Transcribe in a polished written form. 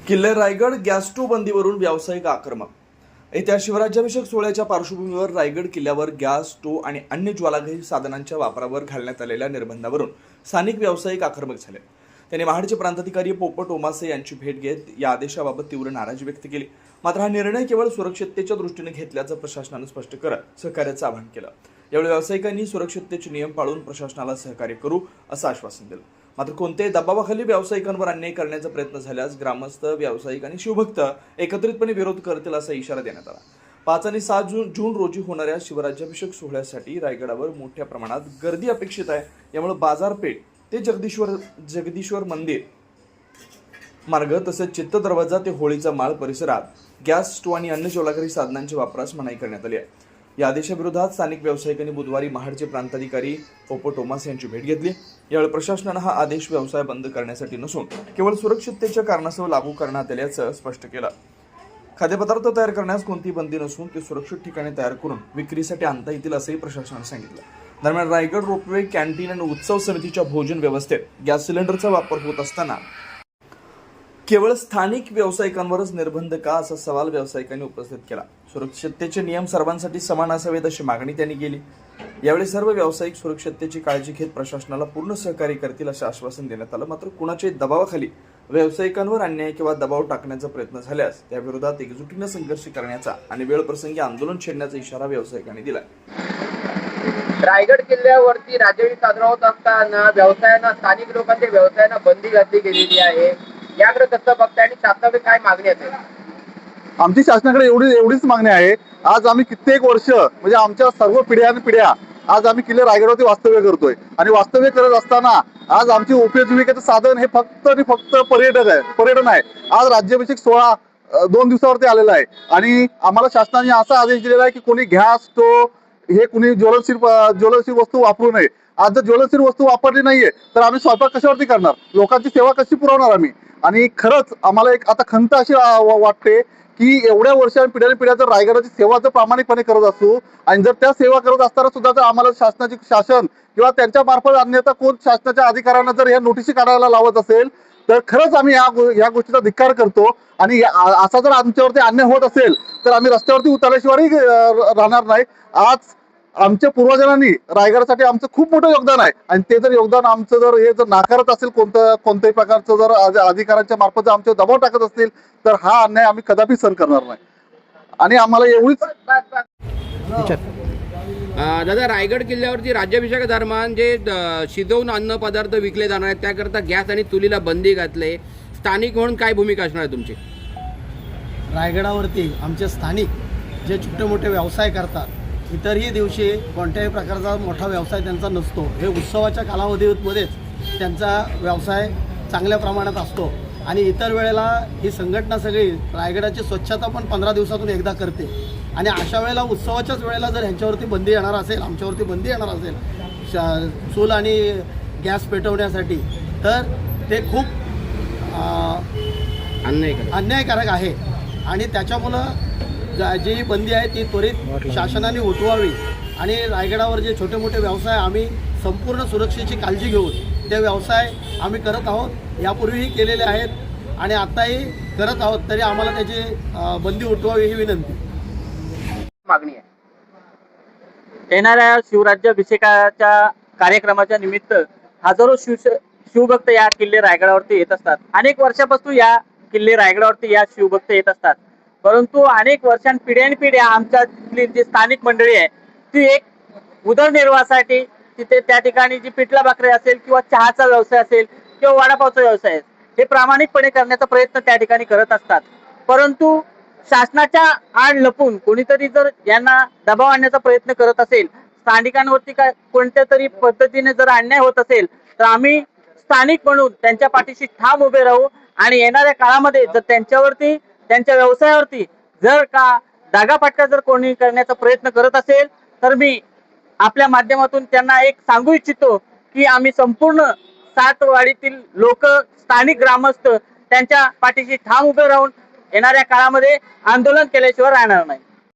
किल्ले Raigad gas stove बंदीवरून व्यावसायिक आक्रमक. येत्या शिवराज्याभिषेक सोहळ्याच्या पार्श्वभूमीवर रायगड किल्ल्यावर गॅस स्टोव्ह आणि अन्य ज्वालाघाई साधनांच्या वापरावर घालण्यात आलेल्या निर्बंधावरून स्थानिक व्यावसायिक आक्रमक झाले. त्यांनी महाडचे प्रांताधिकारी पोपट ओमासे यांची भेट घेत या आदेशाबाबत तीव्र नाराजी व्यक्त केली. मात्र हा निर्णय केवळ सुरक्षिततेच्या दृष्टीने घेतल्याचं प्रशासनानं स्पष्ट करत सहकार्याचं आवाहन केलं. यावेळी व्यावसायिकांनी सुरक्षिततेचे नियम पाळून प्रशासनाला सहकार्य करू असं आश्वासन दिलं. मात्र कोणत्याही दबावाखाली व्यावसायिकांवर अन्याय करण्याचा प्रयत्न झाल्यास ग्रामस्थ, व्यावसायिक आणि शिवभक्त एकत्रितपणे विरोध करतील असा इशारा देण्यात आला. 5 आणि 6 जून रोजी होणाऱ्या शिवराज्याभिषेक सोहळ्यासाठी रायगडावर मोठ्या प्रमाणात गर्दी अपेक्षित आहे. यामुळे बाजारपेठ ते जगदीश्वर मंदिर मार्ग तसेच चित्त दरवाजा ते होळीचा माळ परिसरात गॅस स्टोव्ह आणि अन्य ज्वालाघाई साधनांच्या वापरास मनाई करण्यात आली आहे. या आदेशाविरोधात स्थानिक व्यावसायिकांनी बुधवारी महाडचे प्रांताधिकारी पोपट ओमासे यांची भेट घेतली. यावेळी प्रशासनानं हा आदेश व्यवसाय बंद करण्यासाठी नसून केवळ सुरक्षिततेच्या कारणासह लागू करण्यात आल्याचं स्पष्ट केलं. खाद्यपदार्थ तयार करण्यास कोणतीही बंदी नसून ते सुरक्षित ठिकाणी तयार करून विक्रीसाठी आणता येतील असंही प्रशासनानं सांगितलं. दरम्यान रायगड रोपवे, कॅन्टीन आणि उत्सव समितीच्या भोजन व्यवस्थेत गॅस सिलेंडरचा वापर होत असताना केवळ स्थानिक व्यावसायिकांवरच निर्बंध का, असा सवाल व्यावसायिकांनी उपस्थित केला. सुरक्षिततेचे नियम सर्वांसाठी समान असावेत अशी मागणी त्यांनी केली. यावेळी सर्व व्यावसायिक सुरक्षिततेची काळजी घेत प्रशासनाला पूर्ण सहकार्य करतील असं आश्वासन देण्यात आलं. मात्र कुणाच्याही दबावाखाली व्यावसायिकांवर अन्याय किंवा दबाव टाकण्याचा प्रयत्न झाल्यास त्याविरोधात एकजुटीने संघर्ष करण्याचा आणि वेळप्रसंगी आंदोलन छेडण्याचा इशारा व्यावसायिकांनी दिला. रायगड किल्ल्यावरती राज्याभिषेक साजरा होत असताना व्यवसायांना, स्थानिक लोकांच्या व्यवसायांना बंदी घातली गेलेली आहे. याकडे कसं बघताय आणि शासनाकडे काय मागणी असेल? आमची शासनाकडे एवढीच मागणी आहे. आज आम्ही कित्येक वर्ष म्हणजे आमच्या सर्व पिढ्या आज आम्ही किल्ले रायगडवरती वास्तव्य करतोय आणि वास्तव्य करत असताना आज आमची उपजीविकेचं साधन हे फक्त आणि फक्त पर्यटन आहे. आज राज्याभिषेक सोहळा 2 दिवसावरती आलेला आहे आणि आम्हाला शासनाने असा आदेश दिलेला आहे की कोणी गॅस स्टोव्ह हे कोणी ज्वलनशील वस्तू वापरू नये. आज जर ज्वलनशील वस्तू वापरली नाहीये तर आम्ही स्वयंपाक कशावरती करणार, लोकांची सेवा कशी पुरवणार आम्ही? आणि खरंच आम्हाला एक आता खंत अशी वाटते की एवढ्या वर्षांनी पिढ्या जर रायगडाची सेवा जर प्रामाणिकपणे करत असू आणि जर त्या सेवा करत असताना सुद्धा जर आम्हाला शासन किंवा त्यांच्या मार्फत अन्यथा कोण शासनाच्या अधिकाऱ्यांना जर या नोटीसी काढायला लावत असेल तर खरंच आम्ही या गोष्टीचा धिक्कार करतो. आणि असा जर आमच्यावरती अन्याय होत असेल तर आम्ही रस्त्यावरती उतरल्याशिवाय राहणार नाही. आज आमच्या पूर्वजांनी रायगडासाठी आमचं खूप मोठं योगदान आहे आणि ते जर योगदान आमचं जर हे जर नाकारत असेल, कोणत्याही प्रकारचं जर अधिकाऱ्यांच्या मार्फत जर आमच्यावर दबाव टाकत असतील तर हा अन्याय आम्ही कदापि सहन करणार नाही. आणि आम्हाला एवढीच दादा, रायगड किल्ल्यावरती राज्याभिषेक दरम्यान जे शिजवून अन्न पदार्थ विकले जाणार आहेत त्याकरता गॅस आणि चुलीला बंदी घातले, स्थानिक म्हणून काय भूमिका असणार आहे तुमची? रायगडावरती आमचे स्थानिक जे छोटे मोठे व्यवसाय करतात, इतरही दिवशी कोणत्याही प्रकारचा मोठा व्यवसाय त्यांचा नसतो. हे उत्सवाच्या कालावधीमध्येच त्यांचा व्यवसाय चांगल्या प्रमाणात असतो आणि इतर वेळेला ही संघटना सगळी रायगडाची स्वच्छता पण 15 दिवसातून एकदा करते. आणि अशा वेळेला उत्सवाच्याच वेळेला जर ह्यांच्यावरती बंदी येणार असेल, आमच्यावरती बंदी येणार असेल चूल आणि गॅस पेटवण्यासाठी, तर ते खूप अन्यायकारक आहे. आणि त्याच्यामुळं जी बंदी आहे ती त्वरित शासनाने उठवावी आणि रायगडावर जे छोटे मोठे व्यवसाय आम्ही संपूर्ण सुरक्षेची काळजी घेऊन ते व्यवसाय आम्ही करत आहोत, यापूर्वीही केलेले आहेत आणि आत्ताही करत आहोत, तरी आम्हाला त्याची बंदी उठवावी ही विनंती मागणी आहे. येणाऱ्या शिवराज्याभिषेकाच्या कार्यक्रमाच्या निमित्त हजारो शिवभक्त या किल्ले रायगडावरती येत असतात. अनेक वर्षापासून या किल्ले रायगडावरती या शिवभक्त येत असतात. परंतु अनेक पिढ्या आमच्यातली जी स्थानिक मंडळी आहे ती एक उदरनिर्वाहासाठी तिथे त्या ठिकाणी जी पिठला भाकरी असेल किंवा चहाचा व्यवसाय असेल किंवा वडापावचा व्यवसाय हे प्रामाणिकपणे करण्याचा प्रयत्न त्या ठिकाणी करत असतात. परंतु शासनाच्या आड लपून कोणीतरी जर यांना दबाव आणण्याचा प्रयत्न करत असेल, स्थानिकांवरती काय कोणत्या तरी पद्धतीने जर अन्याय होत असेल तर आम्ही स्थानिक म्हणून त्यांच्या पाठीशी ठाम उभे राहू आणि येणाऱ्या काळामध्ये जर त्यांच्यावरती, त्यांच्या व्यवसायावरती जर का दागाफटका जर कोणी करण्याचा प्रयत्न करत असेल तर मी आपल्या माध्यमातून त्यांना एक सांगू इच्छितो की आम्ही संपूर्ण सातवाडीतील लोक, स्थानिक ग्रामस्थ त्यांच्या पाठीशी ठाम उभे राहून येणाऱ्या काळामध्ये आंदोलन केल्याशिवाय राहणार नाही.